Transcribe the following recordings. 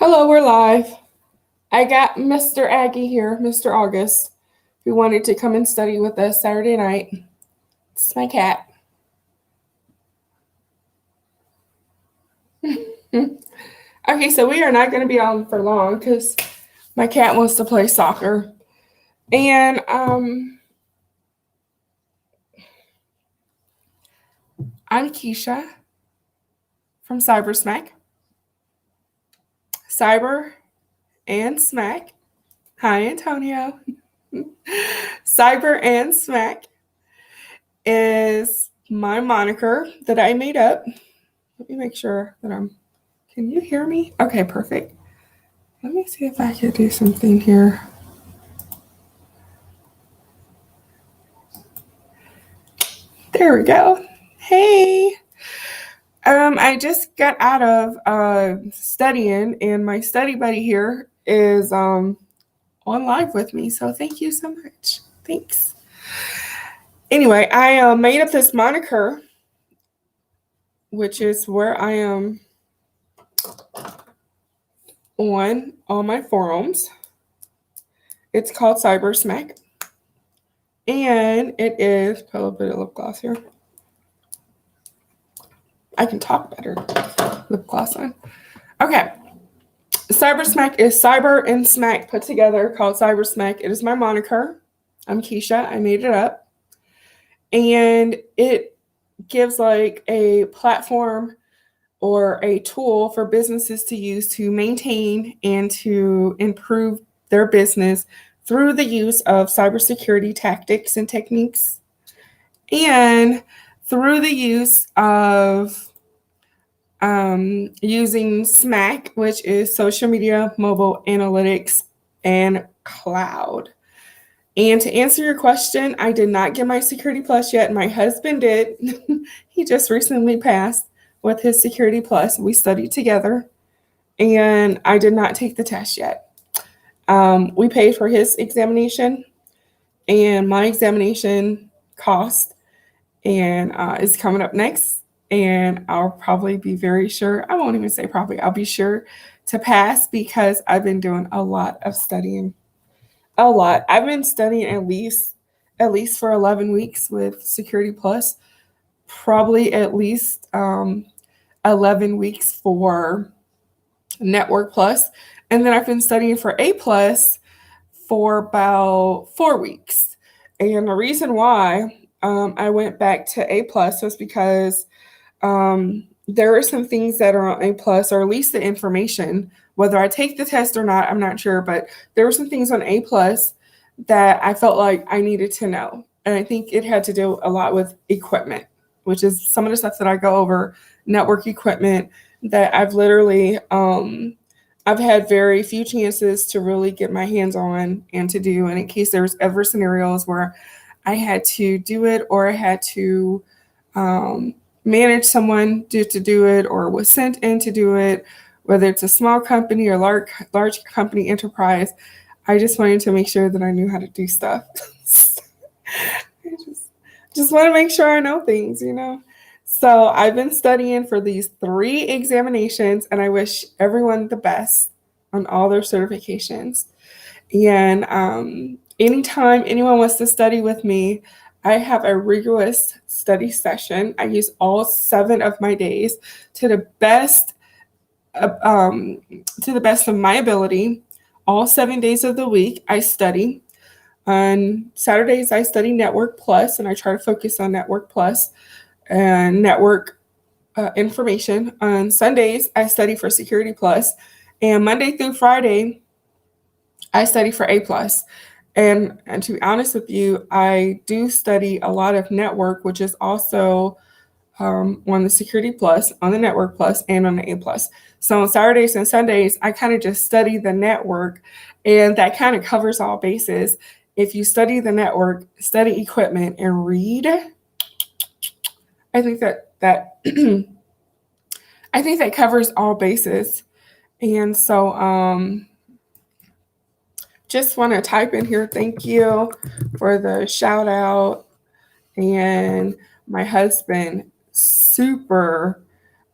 Hello, we're live. I got Mr. Aggie here, Mr. August, who wanted to come and study with us Saturday night. It's my cat. Okay, so we are not going to be on for long because my cat wants to play soccer. And I'm Kesha from CyberSMAC. Cyber and Smack. Hi, Antonio. Cyber and Smack is my moniker that I made up. Let me make sure that Can you hear me? Okay, perfect. Let me see if I can do something here. There we go. Hey. I just got out of studying, and my study buddy here is on live with me. So thank you so much. Thanks. Anyway, I made up this moniker, which is where I am on all my forums. It's called CyberSMAC. And it is, put a little bit of lip gloss here. I can talk better. Lip gloss on. Okay. CyberSMAC is cyber and smack put together, called CyberSMAC. It is my moniker. I'm Kesha. I made it up. And it gives like a platform or a tool for businesses to use to maintain and to improve their business through the use of cybersecurity tactics and techniques, and through the use of using SMAC, which is social media, mobile analytics, and cloud. And to answer your question, I did not get my Security Plus yet. My husband did. He just recently passed with his Security Plus. We studied together, and I did not take the test yet. We paid for his examination, and my examination cost and is coming up next. And I'll probably be very sure, I won't even say probably, I'll be sure to pass because I've been doing a lot of studying. A lot. I've been studying at least for 11 weeks with Security Plus, probably at least 11 weeks for Network Plus, and then I've been studying for A Plus for about 4 weeks. And the reason why I went back to A Plus was because there are some things that are on A Plus, or at least the information, whether I take the test or not, I'm not sure, but there were some things on A Plus that I felt like I needed to know. And I think it had to do a lot with equipment, which is some of the stuff that I go over, network equipment that I've literally, I've had very few chances to really get my hands on and to do. And in case there was ever scenarios where I had to do it, or I had to manage someone to do it, or was sent in to do it, whether it's a small company or large company enterprise, I just wanted to make sure that I knew how to do stuff. I just want to make sure I know things, you know. So I've been studying for these 3 examinations, and I wish everyone the best on all their certifications. And anytime anyone wants to study with me, I have a rigorous study session. I use all 7 of my days to the best of my ability. All 7 days of the week, I study. On Saturdays, I study Network Plus, and I try to focus on Network Plus and network information. On Sundays, I study for Security Plus, and Monday through Friday, I study for A Plus. And to be honest with you, I do study a lot of network, which is also on the Security Plus, on the Network Plus, and on the A Plus. So on Saturdays and Sundays, I kind of just study the network, and that kind of covers all bases. If you study the network, study equipment, and read, I think that I think that covers all bases. And so just want to type in here, thank you for the shout out. And my husband is super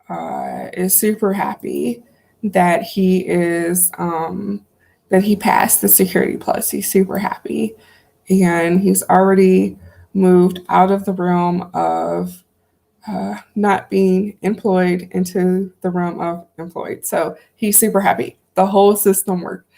happy that he is that he passed the Security Plus. He's super happy, and he's already moved out of the realm of not being employed into the realm of employed. So he's super happy. The whole system worked.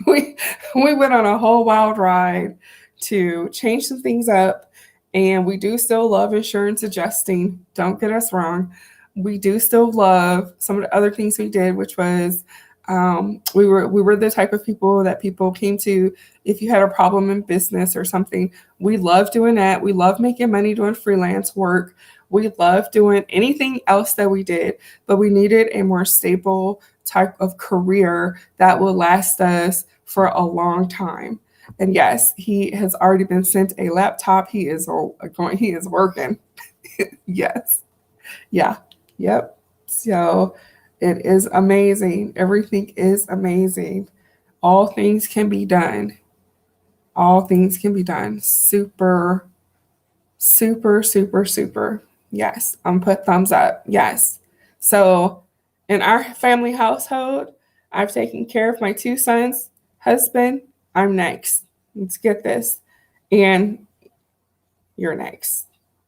we we went on a whole wild ride to change some things up, and we do still love insurance adjusting. Don't get us wrong. We do still love some of the other things we did, which was we were the type of people that people came to if you had a problem in business or something. We love doing that. We love making money doing freelance work. We love doing anything else that we did, but we needed a more stable type of career that will last us for a long time. And yes, he has already been sent a laptop. He is going. He is working. Yes. Yeah. Yep. So it is amazing. Everything is amazing. All things can be done. All things can be done. Super, super, super, super. Yes. I'm put thumbs up. Yes. So in our family household, I've taken care of my two sons, husband. I'm next. Let's get this. And you're next.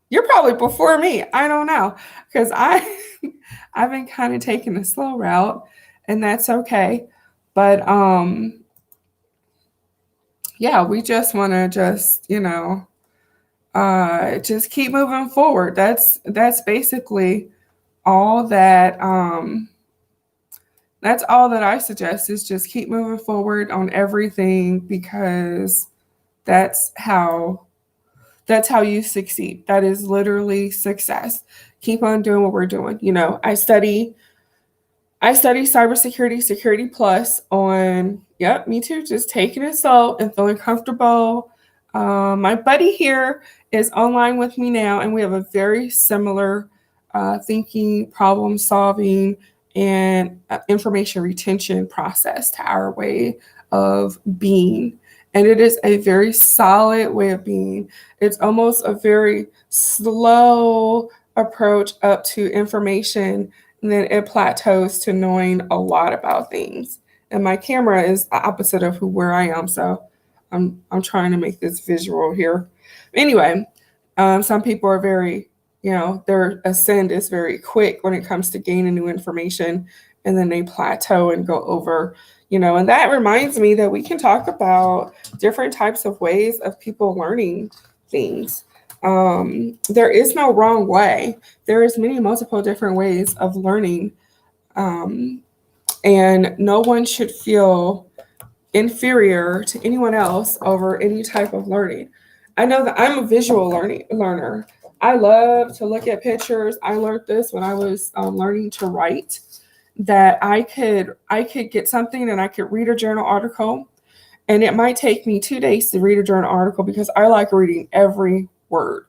You're probably before me. I don't know. Because I've been kind of taking a slow route, and that's okay. But yeah, we just want to just keep moving forward. That's basically all that that's all that I suggest, is just keep moving forward on everything, because that's how you succeed. That is literally success. Keep on doing what we're doing. I study cybersecurity, Security Plus on, yep, me too, just taking it slow and feeling comfortable. My buddy here is online with me now, and we have a very similar thinking, problem solving, and information retention process to our way of being. And it is a very solid way of being. It's almost a very slow approach up to information, and then it plateaus to knowing a lot about things. And my camera is the opposite of where I am, so I'm trying to make this visual here. Anyway, some people are very, their ascend is very quick when it comes to gaining new information, and then they plateau and go over, and that reminds me that we can talk about different types of ways of people learning things. There is no wrong way. There is multiple different ways of learning, and no one should feel inferior to anyone else over any type of learning. I know that I'm a visual learner. I love to look at pictures. I learned this when I was learning to write, that I could get something and I could read a journal article, and it might take me 2 days to read a journal article because I like reading every word.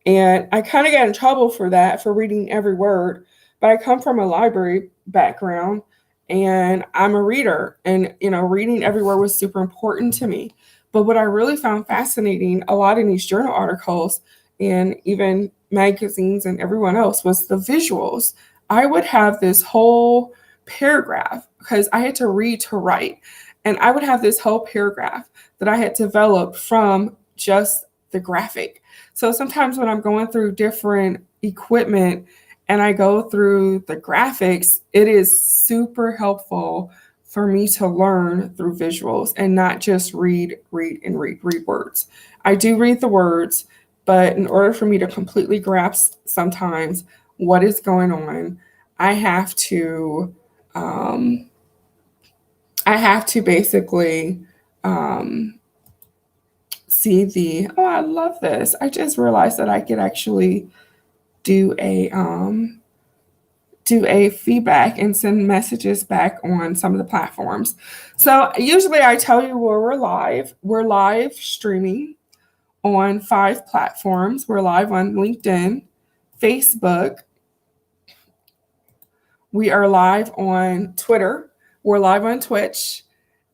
And I kind of got in trouble for that, for reading every word, but I come from a library background and I'm a reader, and reading every word was super important to me. But what I really found fascinating a lot in these journal articles and even magazines and everyone else was the visuals. I would have this whole paragraph, because I had to read to write, and I would have this whole paragraph that I had developed from just the graphic. So sometimes when I'm going through different equipment and I go through the graphics, it is super helpful for me to learn through visuals and not just read words. I do read the words, but in order for me to completely grasp sometimes what is going on, I have to basically see the, oh, I love this. I just realized that I could actually do a feedback and send messages back on some of the platforms. So usually I tell you where we're live. We're live streaming on 5 platforms. We're live on LinkedIn, Facebook. We are live on Twitter. We're live on Twitch,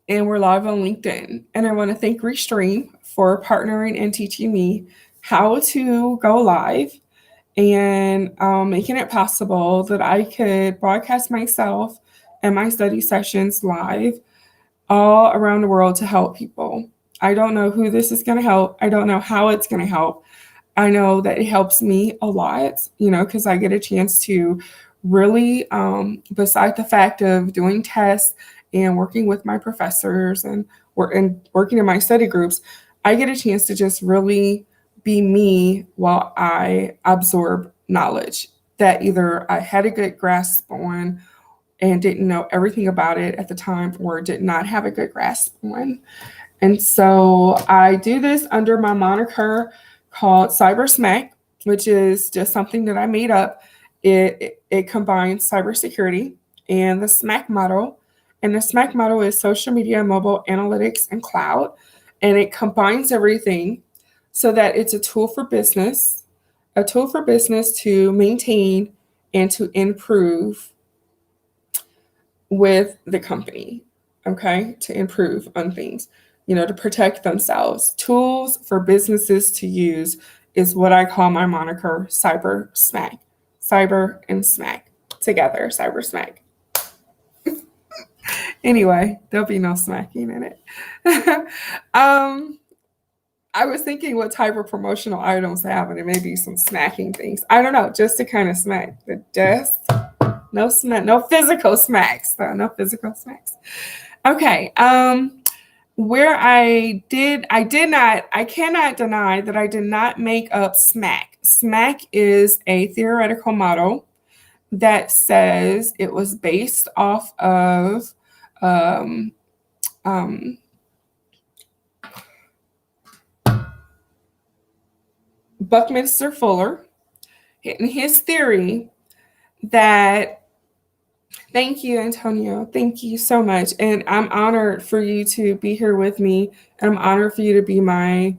and we're live on LinkedIn. And I want to thank Restream for partnering and teaching me how to go live, and making it possible that I could broadcast myself and my study sessions live all around the world to help people. I don't know who this is going to help. I don't know how it's going to help. I know that it helps me a lot, because I get a chance to really, beside the fact of doing tests and working with my professors and working in my study groups, I get a chance to just really be me while I absorb knowledge that either I had a good grasp on and didn't know everything about it at the time or did not have a good grasp on. And so I do this under my moniker called CyberSMAC, which is just something that I made up. It combines cybersecurity and the SMAC model. And the SMAC model is social media, mobile, analytics, and cloud. And it combines everything so that it's a tool for business to maintain and to improve with the company, okay, to improve on things, to protect themselves. Tools for businesses to use is what I call my moniker, CyberSMAC. Cyber and SMAC together, CyberSMAC. Anyway, there'll be no smacking in it. I was thinking what type of promotional items to have, and it may be some smacking things. I don't know, just to kind of smack the desk. No smack, no physical smacks, though. No physical smacks. Okay. Where I cannot deny that I did not make up SMAC. SMAC is a theoretical model that says it was based off of Buckminster Fuller and his theory that, thank you, Antonio. Thank you so much. And I'm honored for you to be here with me. And I'm honored for you to be my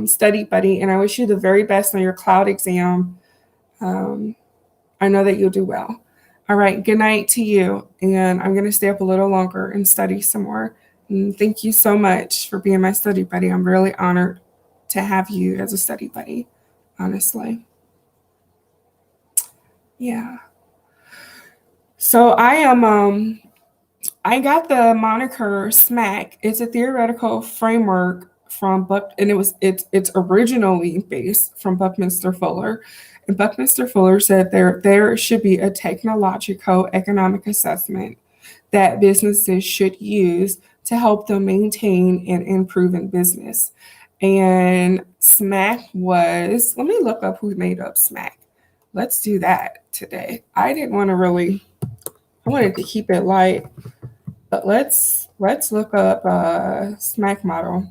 study buddy. And I wish you the very best on your cloud exam. I know that you'll do well. All right. Good night to you. And I'm going to stay up a little longer and study some more. And thank you so much for being my study buddy. I'm really honored to have you as a study buddy, honestly. Yeah. So I got the moniker SMAC. It's a theoretical framework from it's originally based from Buckminster Fuller. And Buckminster Fuller said there should be a technological economic assessment that businesses should use to help them maintain and improve in business. And SMAC was, let me look up who made up SMAC. Let's do that today. I wanted to keep it light, but let's look up SMAC model.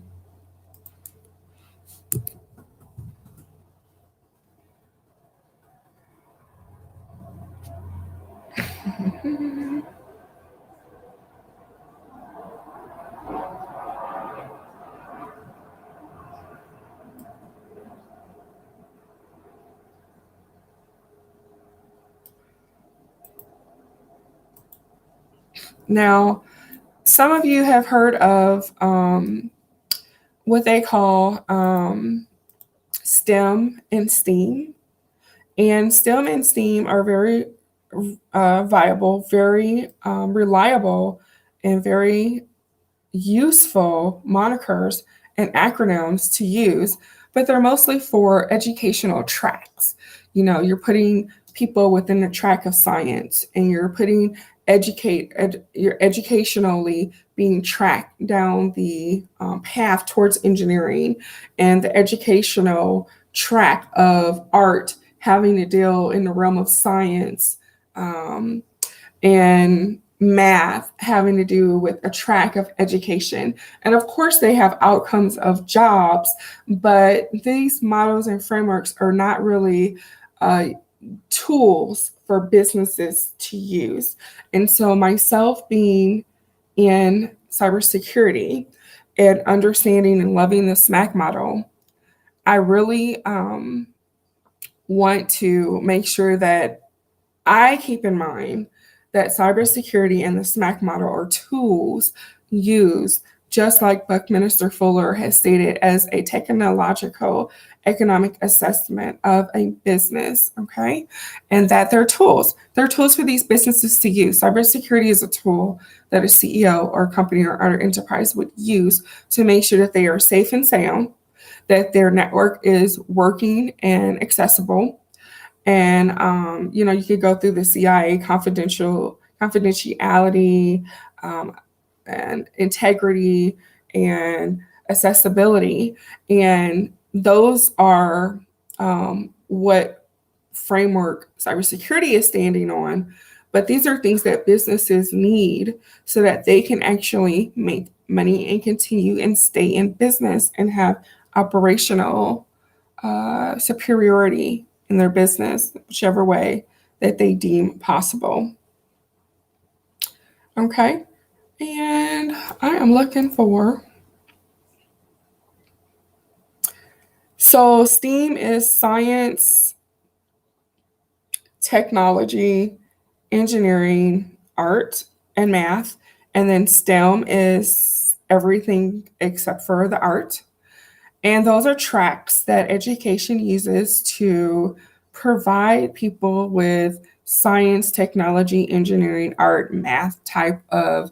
Now, some of you have heard of what they call STEM and STEAM. And STEM and STEAM are very viable, very reliable, and very useful monikers and acronyms to use, but they're mostly for educational tracks. You're putting people within the track of science, and you're putting you're educationally being tracked down the path towards engineering, and the educational track of art having to deal in the realm of science, and math having to do with a track of education. And of course, they have outcomes of jobs, but these models and frameworks are not really tools for businesses to use. And so myself being in cybersecurity and understanding and loving the SMAC model, I really want to make sure that I keep in mind that cybersecurity and the SMAC model are tools used just like Buckminster Fuller has stated, as a technological economic assessment of a business, okay? And that they're tools. They're tools for these businesses to use. Cybersecurity is a tool that a CEO or company or other enterprise would use to make sure that they are safe and sound, that their network is working and accessible. And you could go through the CIA confidentiality, and integrity and accessibility. And those are what framework cybersecurity is standing on. But these are things that businesses need so that they can actually make money and continue and stay in business and have operational superiority in their business, whichever way that they deem possible. Okay. And I am looking for. So STEAM is science, technology, engineering, art, and math. And then STEM is everything except for the art. And those are tracks that education uses to provide people with science, technology, engineering, art, math type of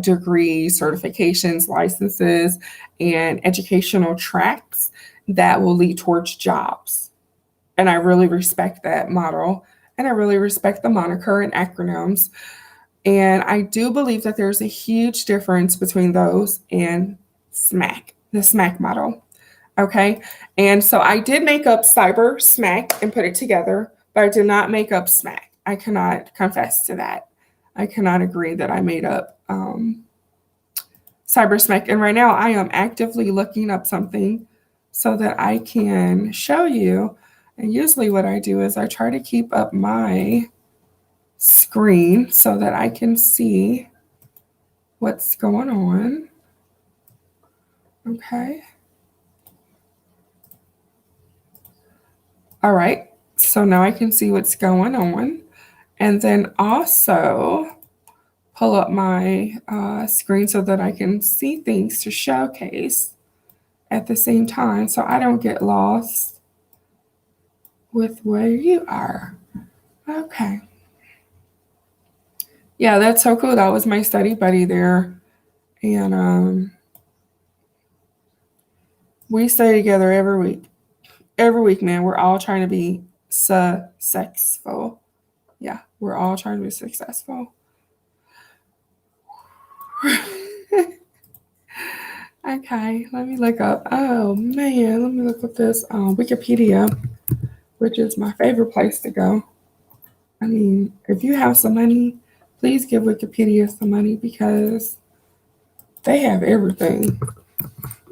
degrees, certifications, licenses, and educational tracks that will lead towards jobs. And I really respect that model. And I really respect the moniker and acronyms. And I do believe that there's a huge difference between those and SMAC, the SMAC model. Okay. And so I did make up CyberSMAC and put it together, but I did not make up SMAC. I cannot confess to that. I cannot agree that I made up CyberSMAC. And right now I am actively looking up something so that I can show you. And usually what I do is I try to keep up my screen so that I can see what's going on. Okay. All right. So now I can see what's going on. And then also pull up my screen so that I can see things to showcase at the same time so I don't get lost with where you are. Okay. Yeah, that's so cool. That was my study buddy there. And we stay together every week. Every week, man. We're all trying to be successful. Yeah, we're all trying to be successful. Okay, let me look up. Oh man, let me look up this Wikipedia, which is my favorite place to go. I mean, if you have some money, please give Wikipedia some money because they have everything.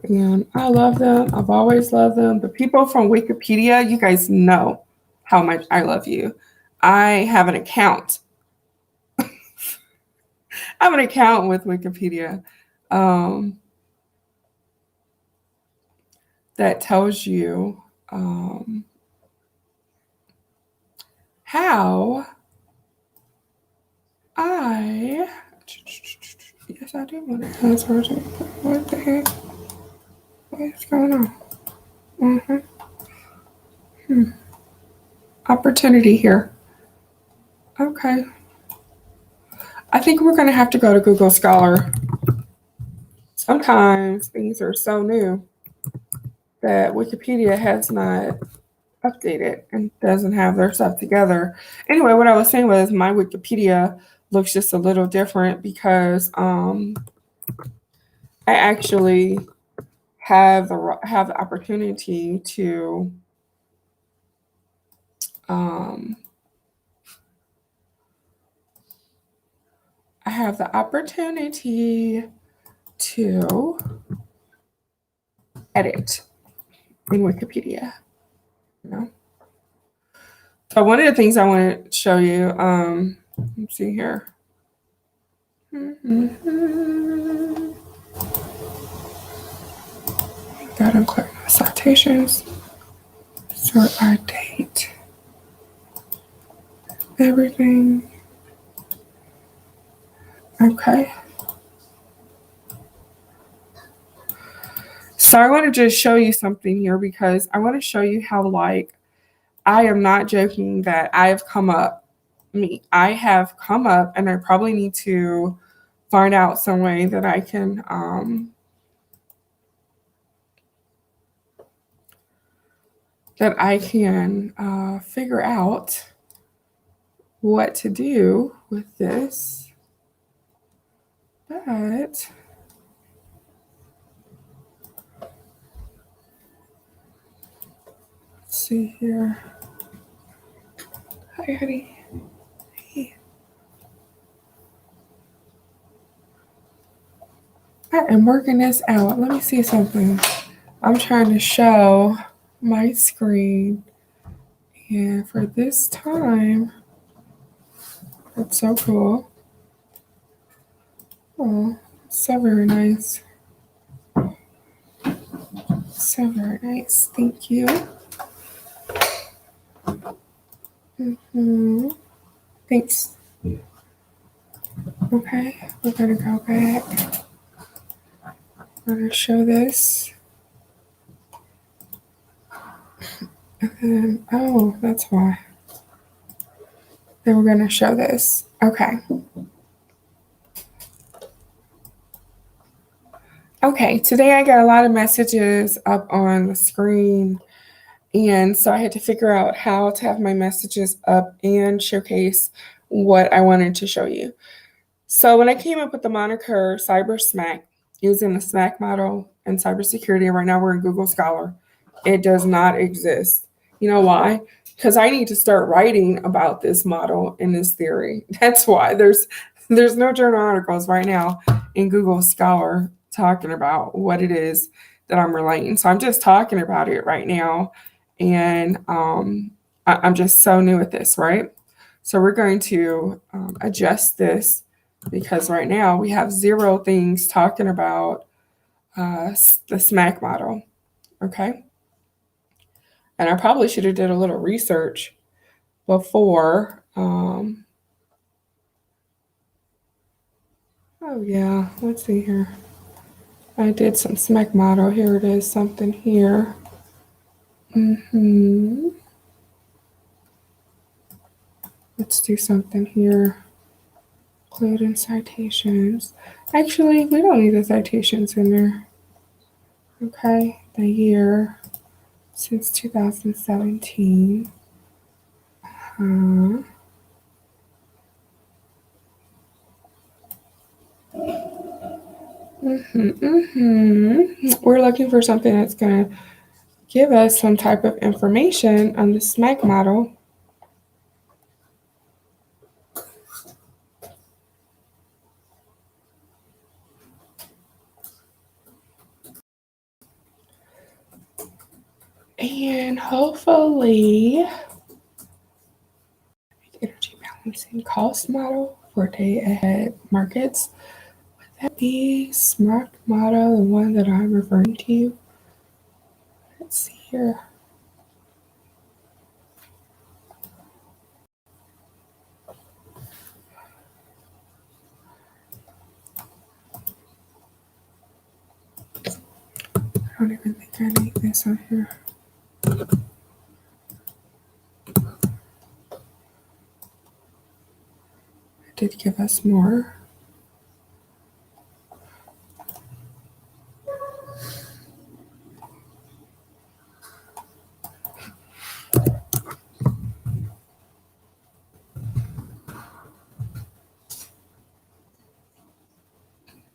And I love them. I've always loved them. The people from Wikipedia, you guys know how much I love you. I have an account. I have an account with Wikipedia that tells you how yes, I do want to answer it. What the heck? What's going on? Opportunity here. Okay. I think we're going to have to go to Google Scholar. Sometimes things are so new that Wikipedia has not updated and doesn't have their stuff together. Anyway, what I was saying was my Wikipedia looks just a little different because I actually have the opportunity to I have the opportunity to edit in Wikipedia. You know? So one of the things I want to show you, let's see here. Got to click my citations. Sort by date. Everything. Okay. So I want to just show you something here because I want to show you how, like, I am not joking that I have come up, I have come up, and I probably need to find out some way that I can figure out what to do with this. But let's see here. Hi, honey. Hey. I am working this out. Let me see something. I'm trying to show my screen. And for this time, that's so cool. Oh, so very nice. So very nice. Thank you. Thanks. Okay, we're gonna go back. I'm gonna show this. And then, oh, that's why. Then we're gonna show this. Okay. Okay, today I got a lot of messages up on the screen. And so I had to figure out how to have my messages up and showcase what I wanted to show you. So when I came up with the moniker CyberSMAC, using the SMAC model and cybersecurity, and right now we're in Google Scholar, it does not exist. You know why? Because I need to start writing about this model and this theory. That's why there's no journal articles right now in Google Scholar talking about what it is that I'm relating. So I'm just talking about it right now. And I'm just so new at this, right? So we're going to adjust this because right now we have 0 things talking about the SMAC model, okay? And I probably should have did a little research before. Oh yeah, let's see here. I did some SMAC model. Here it is, something here. Let's do something here. Including citations. Actually, we don't need the citations in there. Okay, the year since 2017. We're looking for something that's going to give us some type of information on the SMAC model. And hopefully, energy balancing cost model for day ahead markets. Would that be SMAC model, the one that I'm referring to? Let's see here. I don't even think I need this on here. It did give us more.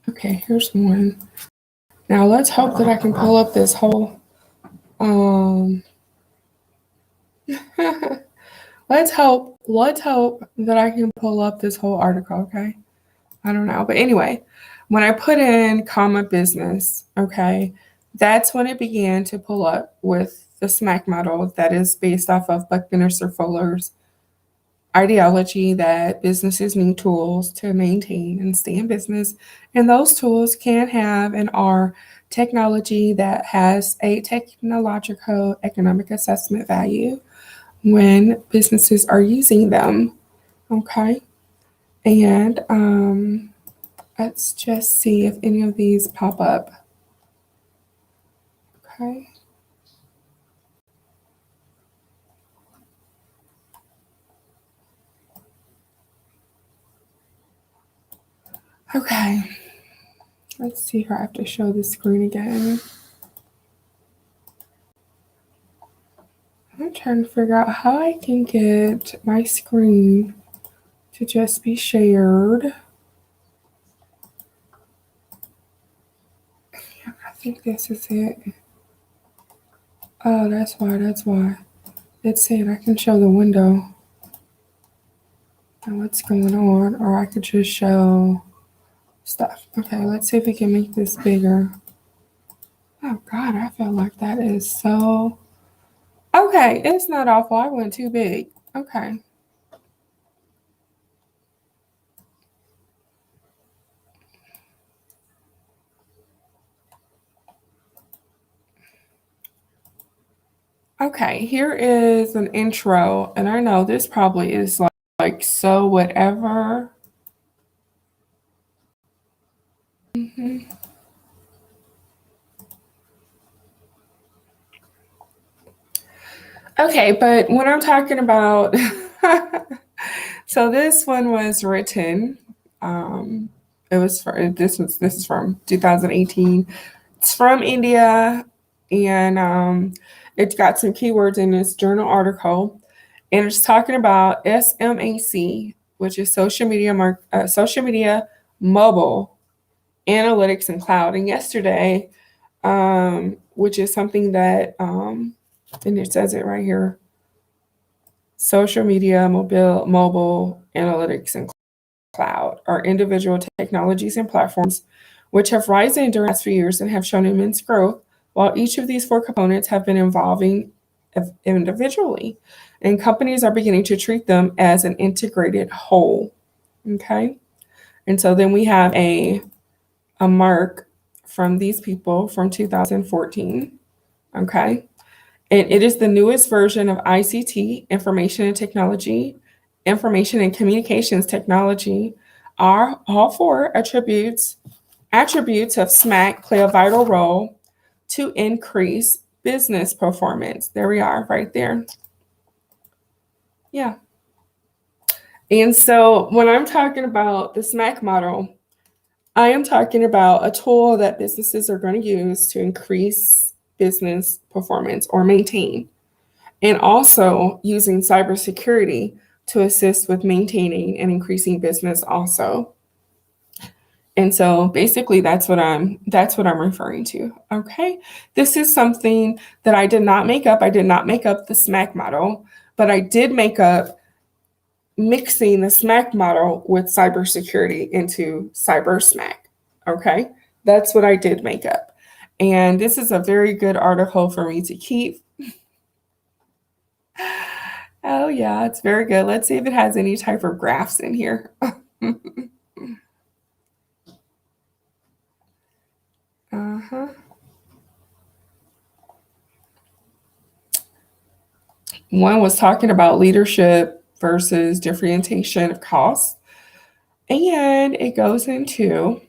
Okay, here's one. Now let's hope that I can pull up this whole let's hope that I can pull up this whole article, okay? I don't know. But anyway, when I put in comma business, okay, that's when it began to pull up with the SMAC model that is based off of Buckminster Fuller's ideology that businesses need tools to maintain and stay in business. And those tools can have and are technology that has a technological economic assessment value when businesses are using them. Okay. And, let's just see if any of these pop up. Okay. Okay. Let's see here. I have to show the screen again. I'm trying to figure out how I can get my screen to just be shared. Yeah, I think this is it. Oh, that's why. It's saying I can show the window and what's going on, or I could just show stuff. Okay, let's see if we can make this bigger. Oh God, I feel like that is so... Okay, it's not awful. I went too big. Okay. Okay, here is an intro, and I know this probably is like so whatever. Okay, but when I'm talking about, so this one was written. It was for this is from 2018. It's from India, and it's got some keywords in this journal article, and it's talking about SMAC, which is social media, mobile, analytics, and cloud. And yesterday, which is something that, and it says it right here, social media, mobile analytics, and cloud are individual technologies and platforms which have risen during the last few years and have shown immense growth, while each of these four components have been evolving individually. And companies are beginning to treat them as an integrated whole. Okay. And so then we have a mark from these people from 2014. Okay. And it is the newest version of ICT, information and technology, information and communications technology. Are all four attributes of SMAC play a vital role to increase business performance. There we are, right there. Yeah. And so when I'm talking about the SMAC model, I am talking about a tool that businesses are going to use to increase business performance or maintain, and also using cybersecurity to assist with maintaining and increasing business also. And so basically that's what I'm referring to. Okay. This is something that I did not make up. I did not make up the SMAC model, but I did make up mixing the SMAC model with cybersecurity into CyberSMAC. Okay. That's what I did make up. And this is a very good article for me to keep. Oh yeah, it's very good. Let's see if it has any type of graphs in here. Uh-huh. One was talking about leadership versus differentiation of costs. And it goes into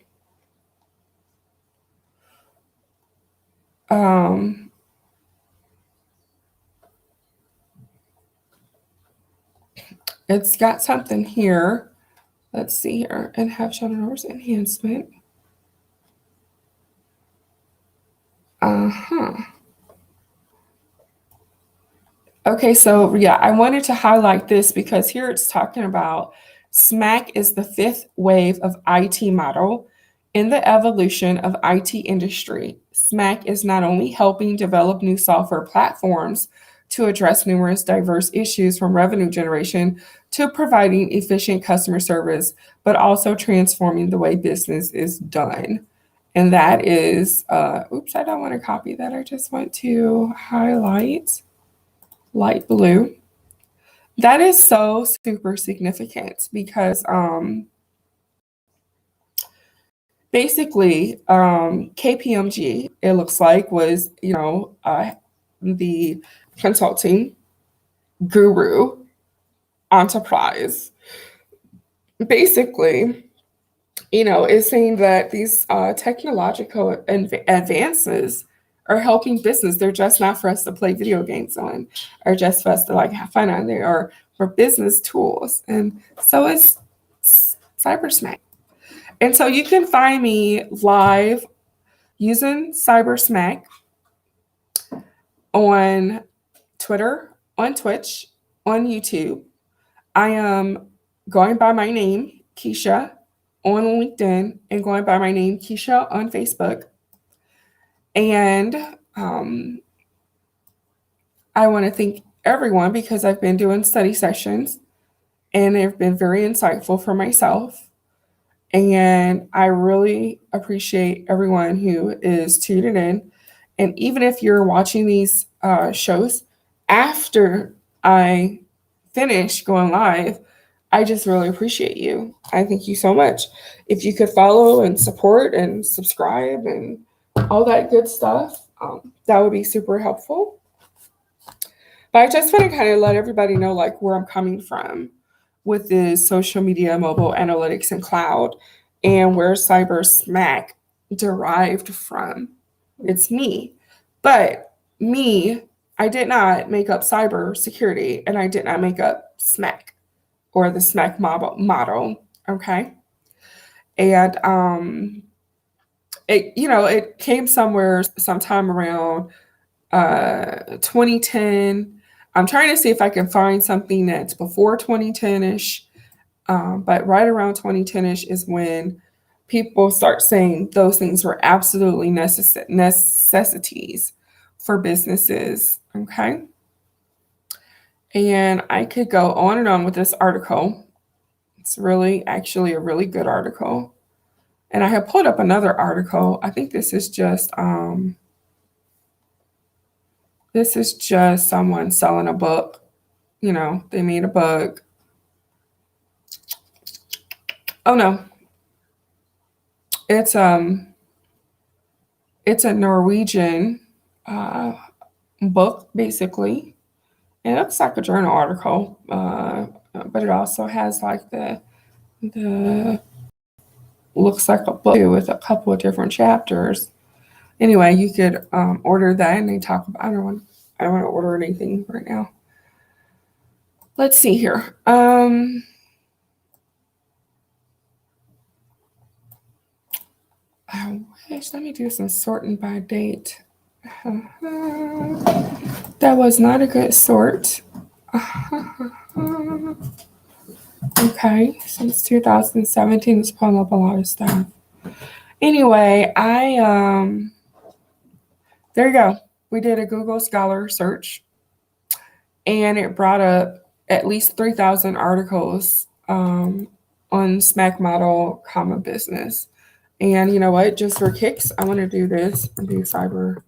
it's got something here. Let's see here. And have shown enhancement. Uh-huh. Okay, so yeah, I wanted to highlight this because here it's talking about SMAC is the fifth wave of IT model in the evolution of IT industry. SMAC is not only helping develop new software platforms to address numerous diverse issues from revenue generation to providing efficient customer service, but also transforming the way business is done. And that is, oops, I don't want to copy that. I just want to highlight light blue. That is so super significant because basically KPMG, it looks like, was, the consulting guru enterprise. Basically, is saying that these technological advances are helping business. They're just not for us to play video games on, or just for us to like have fun on. They are for business tools. And so is CyberSMAC. And so you can find me live using CyberSMAC on Twitter, on Twitch, on YouTube. I am going by my name, Kesha, on LinkedIn, and going by my name, Kesha, on Facebook. And I want to thank everyone because I've been doing study sessions and they've been very insightful for myself. And I really appreciate everyone who is tuning in. And even if you're watching these shows after I finish going live, I just really appreciate you. I thank you so much. If you could follow and support and subscribe and all that good stuff, that would be super helpful. But I just want to kind of let everybody know like where I'm coming from with this social media, mobile analytics, and cloud, and where CyberSMAC derived from. It's me. But me, I did not make up cyber security, and I did not make up SMAC or the SMAC model. Okay. And it came sometime around 2010. I'm trying to see if I can find something that's before 2010-ish, but right around 2010-ish is when people start saying those things were absolutely necessities for businesses, okay? And I could go on and on with this article. It's really, actually a really good article. And I have pulled up another article. I think this is just someone selling a book. You know, they made a book. Oh no. It's a Norwegian book, basically. And it looks like a journal article, but it also has like the looks like a book with a couple of different chapters. Anyway, you could order that, and they talk about. I don't want to order anything right now. Let's see here. I wish. Let me do some sorting by date. That was not a good sort. Okay, since 2017, it's pulling up a lot of stuff. Anyway, there you go. We did a Google Scholar search, and it brought up at least 3,000 articles on SMAC model, business. And you know what? Just for kicks, I want to do this and do cyber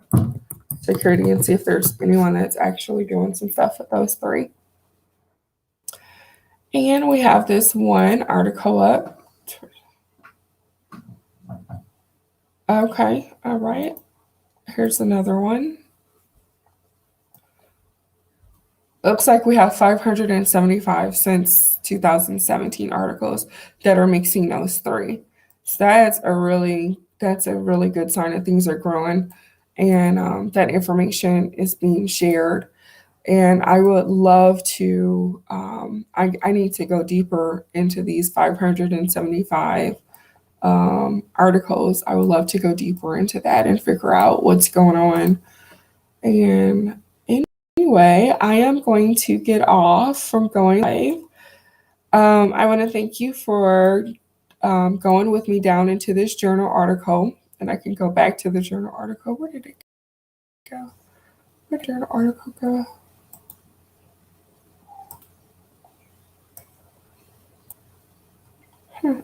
security and see if there's anyone that's actually doing some stuff with those three. And we have this one article up. Okay, all right. Here's another one. Looks like we have 575 since 2017 articles that are mixing those three. So that's a really good sign that things are growing and that information is being shared. And I would love to, I need to go deeper into these 575 articles. I would love to go deeper into that and figure out what's going on. And anyway, I am going to get off from going live. I want to thank you for going with me down into this journal article. And I can go back to the journal article. Where did it go? Where did the journal article go?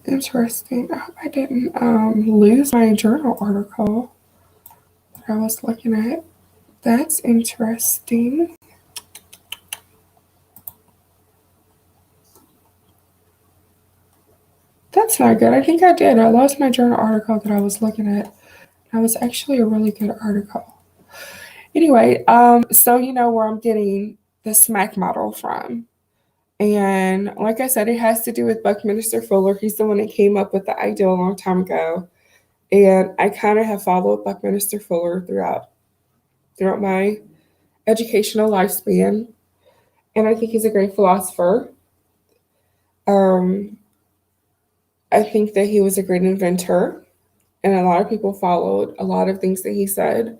Interesting. I hope I didn't lose my journal article that I was looking at. That's interesting. That's not good. I think I did. I lost my journal article that I was looking at. That was actually a really good article. Anyway, so you know where I'm getting the SMAC model from. And like I said, it has to do with Buckminster Fuller. He's the one that came up with the idea a long time ago. And I kind of have followed Buckminster Fuller throughout throughout my educational lifespan. And I think he's a great philosopher. Um, I think that he was a great inventor, and a lot of people followed a lot of things that he said.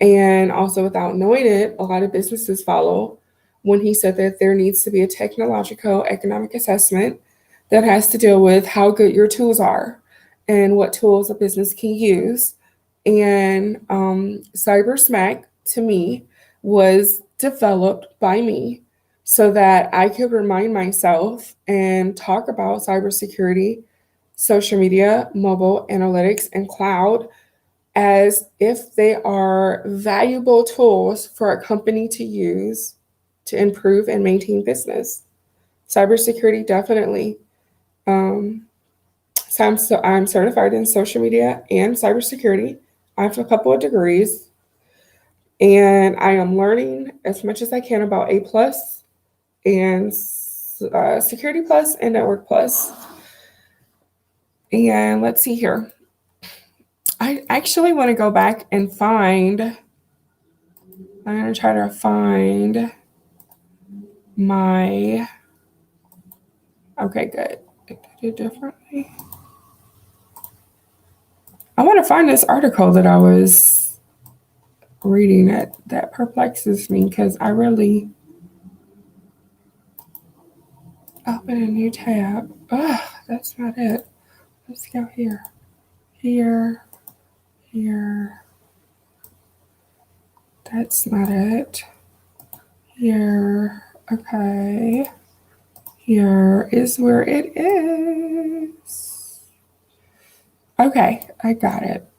And also, without knowing it, a lot of businesses follow when he said that there needs to be a technological economic assessment that has to deal with how good your tools are and what tools a business can use. And CyberSMAC, to me, was developed by me so that I could remind myself and talk about cybersecurity, social media, mobile analytics, and cloud as if they are valuable tools for a company to use to improve and maintain business. Cybersecurity, definitely. Um, I'm certified in social media and cybersecurity. I have a couple of degrees, and I am learning as much as I can about A plus and Security Plus and Network Plus. And let's see here. I actually want to go back and find. I'm going to try to find my. Okay, good. Did I do it differently? I want to find this article that I was reading that perplexes me because I really open a new tab. Ugh, that's not it. Let's go here. Here. Here. That's not it. Here. Okay. Here is where it is. Okay, I got it.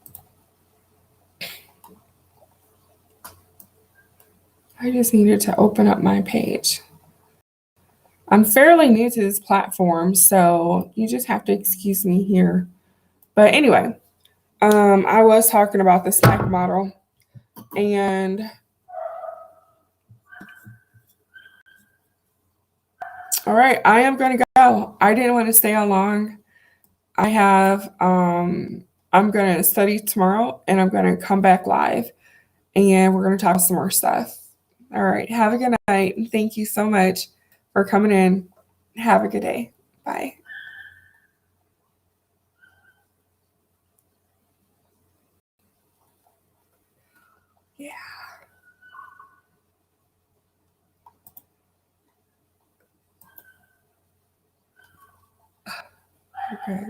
I just needed to open up my page. I'm fairly new to this platform, so you just have to excuse me here. But anyway, I was talking about the SMAC model, and all right, I am going to go. I didn't want to stay on long. I have, I'm going to study tomorrow, and I'm going to come back live, and we're going to talk some more stuff. All right, have a good night, and thank you so much for coming in. Have a good day. Bye. Yeah. Okay.